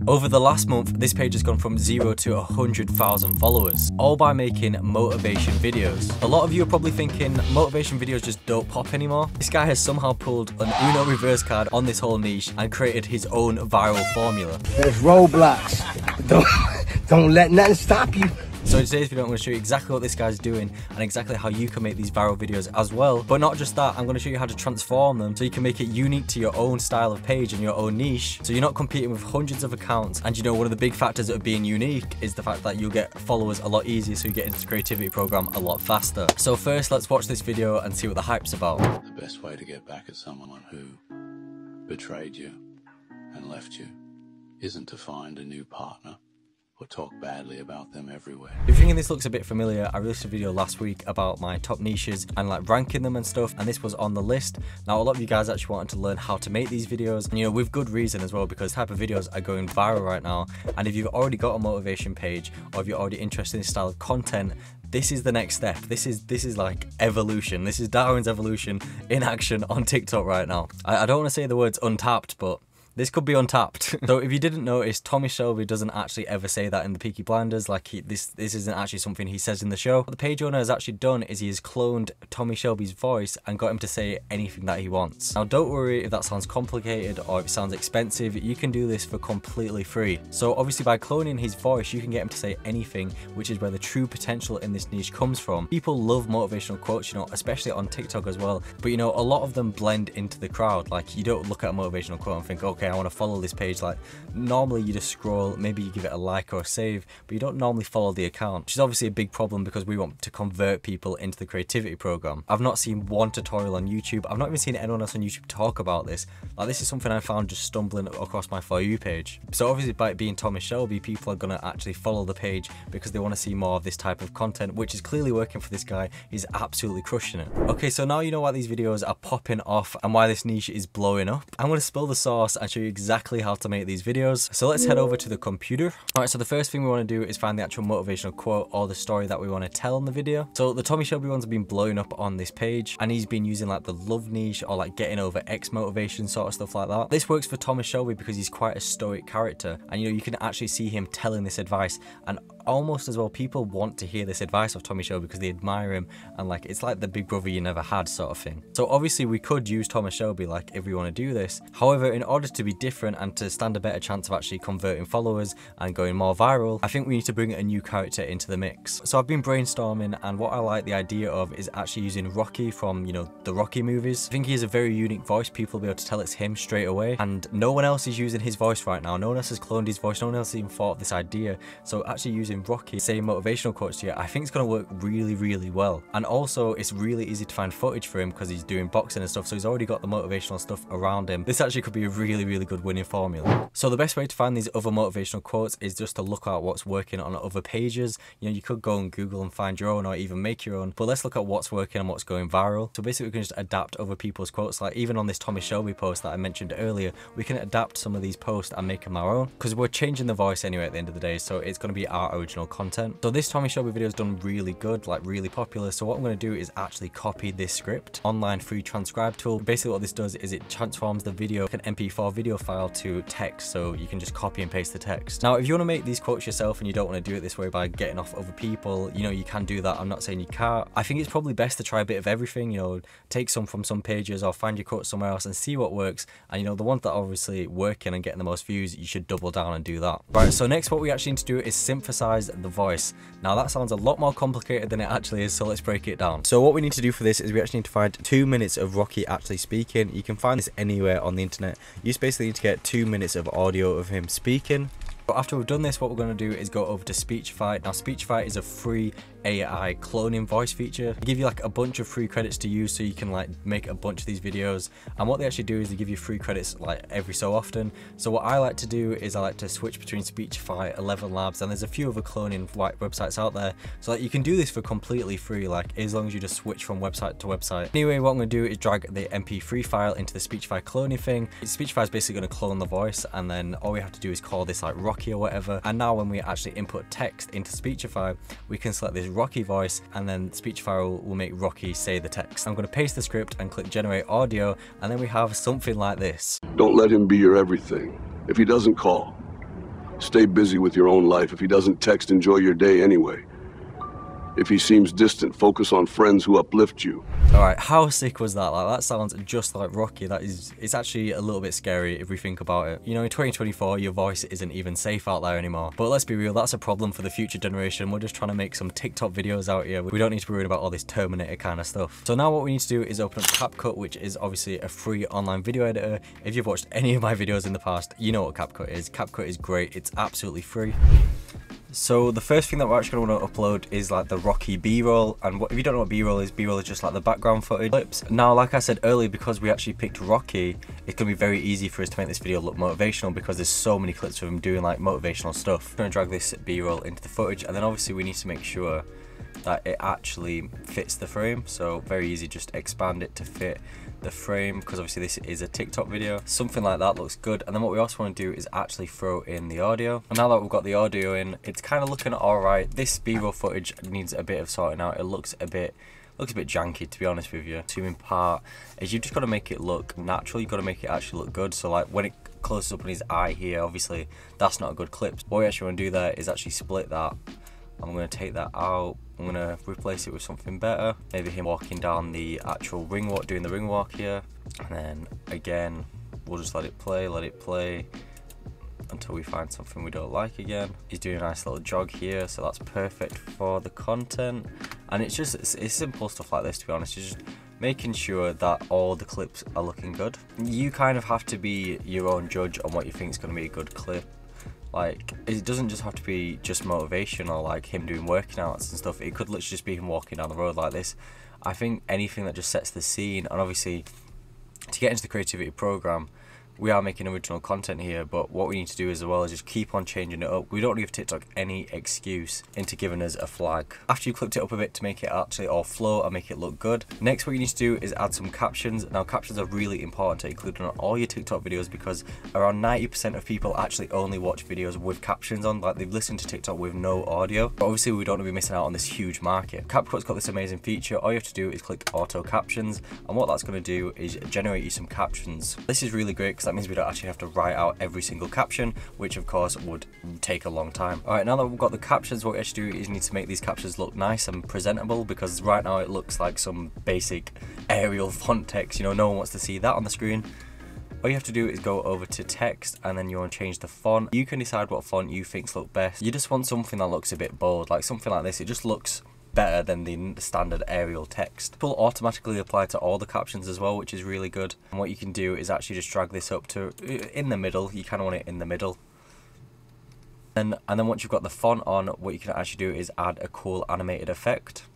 Over the last month, this page has gone from 0 to 100,000 followers, all by making motivation videos. A lot of you are probably thinking motivation videos just don't pop anymore. This guy has somehow pulled an Uno reverse card on this whole niche and created his own viral formula. There's roadblocks. Don't let nothing stop you. So in today's video, I'm going to show you exactly what this guy's doing and exactly how you can make these viral videos as well. But not just that, I'm going to show you how to transform them so you can make it unique to your own style of page and your own niche. So you're not competing with hundreds of accounts. And you know, one of the big factors of being unique is the fact that you'll get followers a lot easier, so you get into the creativity program a lot faster. So first, let's watch this video and see what the hype's about. The best way to get back at someone who betrayed you and left you isn't to find a new partner or talk badly about them everywhere. If you're thinking this looks a bit familiar, I released a video last week about my top niches and like ranking them and stuff, and this was on the list. Now, a lot of you guys actually wanted to learn how to make these videos, and you know, with good reason as well, because type of videos are going viral right now. And if you've already got a motivation page, or if you're already interested in this style of content, this is the next step. This is like evolution. This is Darwin's evolution in action on TikTok right now. I don't want to say the words untapped, but this could be untapped. So if you didn't notice, Tommy Shelby doesn't actually ever say that in the Peaky Blinders. Like this isn't actually something he says in the show. What the page owner has actually done is he has cloned Tommy Shelby's voice and got him to say anything that he wants. Now don't worry if that sounds complicated or if it sounds expensive. You can do this for completely free. So obviously by cloning his voice, you can get him to say anything, which is where the true potential in this niche comes from. People love motivational quotes, you know, especially on TikTok as well. But you know, a lot of them blend into the crowd. Like you don't look at a motivational quote and think, okay, I want to follow this page. Like normally you just scroll, maybe you give it a like or a save, but you don't normally follow the account, which is obviously a big problem because we want to convert people into the creativity program. I've not seen one tutorial on YouTube. I've not even seen anyone else on YouTube talk about this. Like this is something I found just stumbling across my For You page. So obviously by it being Thomas Shelby, people are going to actually follow the page because they want to see more of this type of content, which is clearly working for this guy. He's absolutely crushing it. Okay, so now you know why these videos are popping off and why this niche is blowing up. I'm going to spill the sauce and show you exactly how to make these videos. So let's head over to the computer. Alright, so the first thing we want to do is find the actual motivational quote or the story that we want to tell in the video. So the Tommy Shelby ones have been blowing up on this page, and he's been using like the love niche or like getting over X motivation sort of stuff like that. This works for Thomas Shelby because he's quite a stoic character, and you know, you can actually see him telling this advice, and almost as well people want to hear this advice of Tommy Shelby because they admire him, and like it's like the big brother you never had sort of thing. So obviously we could use Thomas Shelby like if we want to do this. However, in order to be different and to stand a better chance of actually converting followers and going more viral, I think we need to bring a new character into the mix. So I've been brainstorming, and what I like the idea of is actually using Rocky from, you know, the Rocky movies. I think he has a very unique voice. People will be able to tell it's him straight away, and no one else is using his voice right now. No one else has cloned his voice. No one else has even thought of this idea. So actually using Rocky saying motivational quotes to you, I think it's going to work really, really well. And also it's really easy to find footage for him because he's doing boxing and stuff, so he's already got the motivational stuff around him. This actually could be a really, really good winning formula. So the best way to find these other motivational quotes is just to look at what's working on other pages. You know, you could go on Google and find your own or even make your own, but let's look at what's working and what's going viral. So basically we can just adapt other people's quotes. Like even on this Tommy Shelby post that I mentioned earlier, we can adapt some of these posts and make them our own because we're changing the voice anyway at the end of the day, so it's going to be our original content. So this Tommy Shelby video has done really good, like really popular. So what I'm going to do is actually copy this script, online free transcribe tool. Basically what this does is it transforms the video, an MP4 video file, to text, so you can just copy and paste the text. Now if you want to make these quotes yourself and you don't want to do it this way by getting off other people, you know, you can do that. I'm not saying you can't. I think it's probably best to try a bit of everything, you know, take some from some pages or find your quotes somewhere else and see what works. And you know, the ones that are obviously working and getting the most views, you should double down and do that. Right, so next what we actually need to do is synthesize the voice. Now that sounds a lot more complicated than it actually is, so let's break it down. So what we need to do for this is we actually need to find 2 minutes of Rocky actually speaking. You can find this anywhere on the internet. You just basically need to get 2 minutes of audio of him speaking. But after we've done this, what we're going to do is go over to Speechify. Now Speechify is a free AI cloning voice feature. They give you like a bunch of free credits to use so you can like make a bunch of these videos, and what they actually do is they give you free credits like every so often. So what I like to do is I like to switch between Speechify, 11 Labs, and there's a few other cloning websites out there, so like you can do this for completely free, like as long as you just switch from website to website. Anyway, what I'm going to do is drag the MP3 file into the Speechify cloning thing. Speechify is basically going to clone the voice, and then all we have to do is call this like Rocky or whatever. And now when we actually input text into Speechify, we can select this Rocky voice, and then Speechify will make Rocky say the text. I'm going to paste the script and click generate audio, and then we have something like this. Don't let him be your everything. If he doesn't call, Stay busy with your own life. If he doesn't text, enjoy your day anyway. If he seems distant, focus on friends who uplift you. Alright, how sick was that? Like, that sounds just like Rocky. It's actually a little bit scary if we think about it. You know, in 2024, your voice isn't even safe out there anymore. But let's be real, that's a problem for the future generation. We're just trying to make some TikTok videos out here. We don't need to be worried about all this Terminator kind of stuff. So now what we need to do is open up CapCut, which is obviously a free online video editor. If you've watched any of my videos in the past, you know what CapCut is. CapCut is great. It's absolutely free. So the first thing that we're actually going to want to upload is like the Rocky B-roll, and if you don't know what B-roll is just like the background footage clips. Now, like I said earlier, because we actually picked Rocky, it's going to be very easy for us to make this video look motivational because there's so many clips of him doing like motivational stuff. I'm going to drag this B-roll into the footage, and then obviously we need to make sure that it actually fits the frame. So very easy, just expand it to fit the frame, because obviously this is a TikTok video. Something like that looks good. And then what we also want to do is actually throw in the audio. And now that we've got the audio in, it's kind of looking alright. This B-roll footage needs a bit of sorting out. It looks a bit janky, to be honest with you. Assuming part is you've just got to make it look natural. You've got to make it actually look good. So like when it closes up on his eye here, obviously that's not a good clip. What we actually want to do there is actually split that. I'm going to take that out. I'm going to replace it with something better. Maybe him walking down the actual ring walk, doing the ring walk here. And then again, we'll just let it play until we find something we don't like again. He's doing a nice little jog here, so that's perfect for the content. And it's simple stuff like this, to be honest. It's just making sure that all the clips are looking good. You kind of have to be your own judge on what you think is going to be a good clip. Like, it doesn't just have to be just motivation or like him doing working outs and stuff. It could literally just be him walking down the road like this. I think anything that just sets the scene, and obviously to get into the creativity program, we are making original content here, but what we need to do as well is just keep on changing it up. We don't give TikTok any excuse into giving us a flag. After you've clipped it up a bit to make it actually all flow and make it look good, next what you need to do is add some captions. Now, captions are really important to include on all your TikTok videos because around 90% of people actually only watch videos with captions on, like they've listened to TikTok with no audio. But obviously we don't want to be missing out on this huge market. CapCut's got this amazing feature. All you have to do is click auto captions, and what that's going to do is generate you some captions. This is really great because that means we don't actually have to write out every single caption, which of course would take a long time. Alright, now that we've got the captions, what we actually do is need to make these captions look nice and presentable, because right now it looks like some basic Arial font text. You know, no one wants to see that on the screen. All you have to do is go over to text, and then you want to change the font. You can decide what font you think's look best. You just want something that looks a bit bold, like something like this. It just looks better than the standard Arial text. It will automatically apply to all the captions as well, which is really good. And what you can do is actually just drag this up to in the middle. You kind of want it in the middle. And then once you've got the font on, what you can actually do is add a cool animated effect.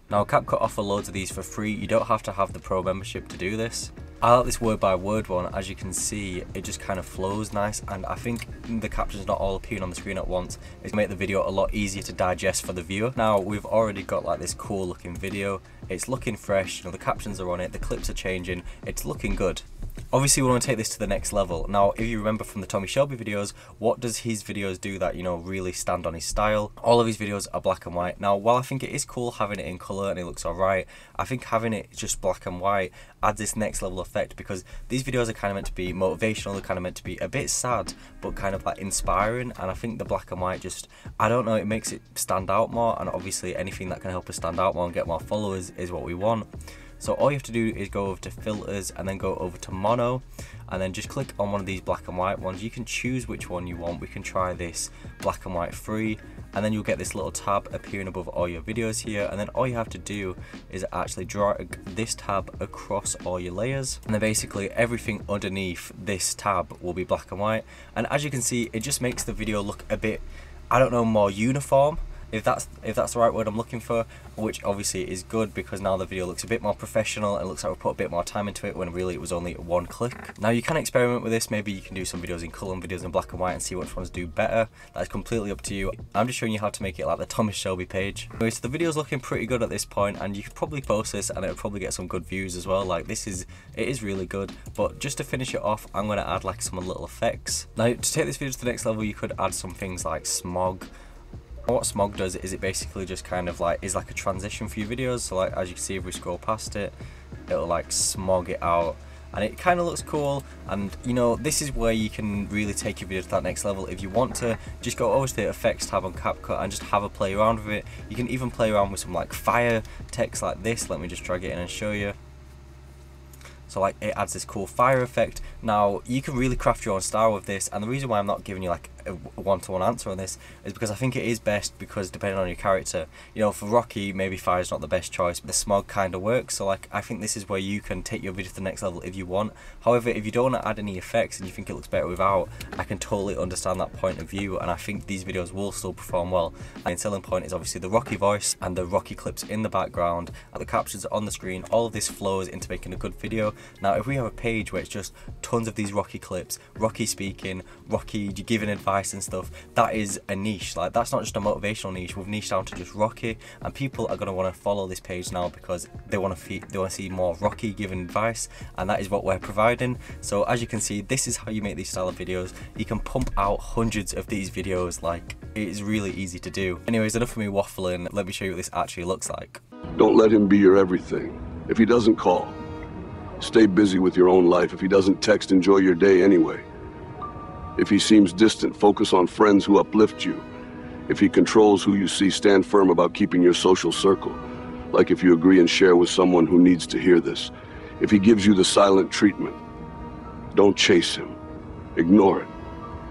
Now, CapCut offer loads of these for free. You don't have to have the pro membership to do this. I like this word by word one. As you can see, it just kind of flows nice, and I think the captions not all appearing on the screen at once is make the video a lot easier to digest for the viewer. Now, we've already got like this cool looking video. It's looking fresh, you know, the captions are on it, the clips are changing, it's looking good. Obviously, we want to take this to the next level. Now, if you remember from the Tommy Shelby videos, what does his videos do that, you know, really stand on his style? All of his videos are black and white. Now, while I think it is cool having it in colour and it looks alright, I think having it just black and white adds this next level effect, because these videos are kind of meant to be motivational, they're kind of meant to be a bit sad, but kind of like inspiring, and I think the black and white just, I don't know, it makes it stand out more, and obviously anything that can help us stand out more and get more followers is what we want. So all you have to do is go over to filters and then go over to mono, and then just click on one of these black and white ones. You can choose which one you want. We can try this black and white free, and then you'll get this little tab appearing above all your videos here, and then all you have to do is actually drag this tab across all your layers, and then basically everything underneath this tab will be black and white. And as you can see, it just makes the video look a bit, I don't know, more uniform, if that's the right word I'm looking for, which obviously is good because now the video looks a bit more professional and looks like we put a bit more time into it when really it was only one click. Now you can experiment with this. Maybe you can do some videos in colour and videos in black and white and see which ones do better. That's completely up to you. I'm just showing you how to make it like the Thomas Shelby page. Anyway, so the video's looking pretty good at this point, and you could probably post this and it'll probably get some good views as well. Like it is really good. But just to finish it off, I'm going to add like some little effects. Now to take this video to the next level, you could add some things like smog. What smog does is it basically just kind of like is like a transition for your videos. So like as you can see, if we scroll past it, it'll like smog it out, and it kind of looks cool. And you know, this is where you can really take your video to that next level. If you want to, just go over to the effects tab on CapCut and just have a play around with it. You can even play around with some like fire text like this. Let me just drag it in and show you. So like it adds this cool fire effect. Now you can really craft your own style with this, and the reason why I'm not giving you like a one-to-one answer on this is because I think it is best, because depending on your character, you know, for Rocky maybe fire is not the best choice, but the smog kind of works. So like I think this is where you can take your video to the next level if you want. However, if you don't want to add any effects and you think it looks better without, I can totally understand that point of view, and I think these videos will still perform well. And the selling point is obviously the Rocky voice and the Rocky clips in the background and the captions on the screen. All of this flows into making a good video. Now if we have a page where it's just tons of these Rocky clips, Rocky speaking, Rocky giving advice and stuff, that is a niche. Like that's not just a motivational niche, we've niched down to just Rocky, and people are going to want to follow this page now because they want to see more Rocky giving advice, and that is what we're providing. So as you can see, this is how you make these style of videos. You can pump out hundreds of these videos, like it is really easy to do. Anyways, enough of me waffling, let me show you what this actually looks like. Don't let him be your everything. If he doesn't call, stay busy with your own life. If he doesn't text, enjoy your day anyway. If he seems distant, focus on friends who uplift you. If he controls who you see, stand firm about keeping your social circle. Like if you agree and share with someone who needs to hear this. If he gives you the silent treatment, don't chase him. Ignore it.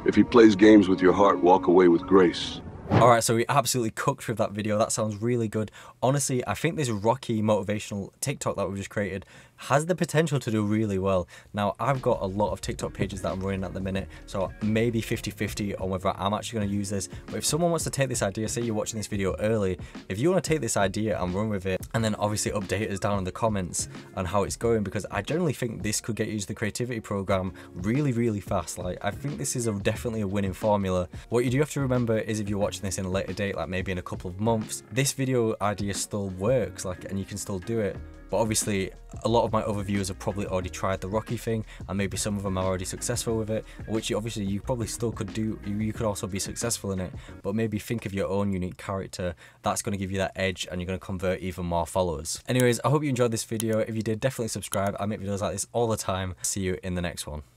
If he plays games with your heart, walk away with grace. Alright, so we absolutely cooked with that video. That sounds really good. Honestly, I think this Rocky motivational TikTok that we've just created has the potential to do really well. Now, I've got a lot of TikTok pages that I'm running at the minute, so maybe 50-50 on whether I'm actually going to use this. But if someone wants to take this idea, say you're watching this video early, if you want to take this idea and run with it, and then obviously update us down in the comments on how it's going, because I generally think this could get you to the creativity program really, really fast. Like, I think this is definitely a winning formula. What you do have to remember is if you're watching this in a later date, like maybe in a couple of months, this video idea still works, like, and you can still do it. But obviously, a lot of my other viewers have probably already tried the Rocky thing, and maybe some of them are already successful with it, which obviously you probably still could do. You could also be successful in it, but maybe think of your own unique character. That's going to give you that edge, and you're going to convert even more followers. Anyways, I hope you enjoyed this video. If you did, definitely subscribe. I make videos like this all the time. See you in the next one.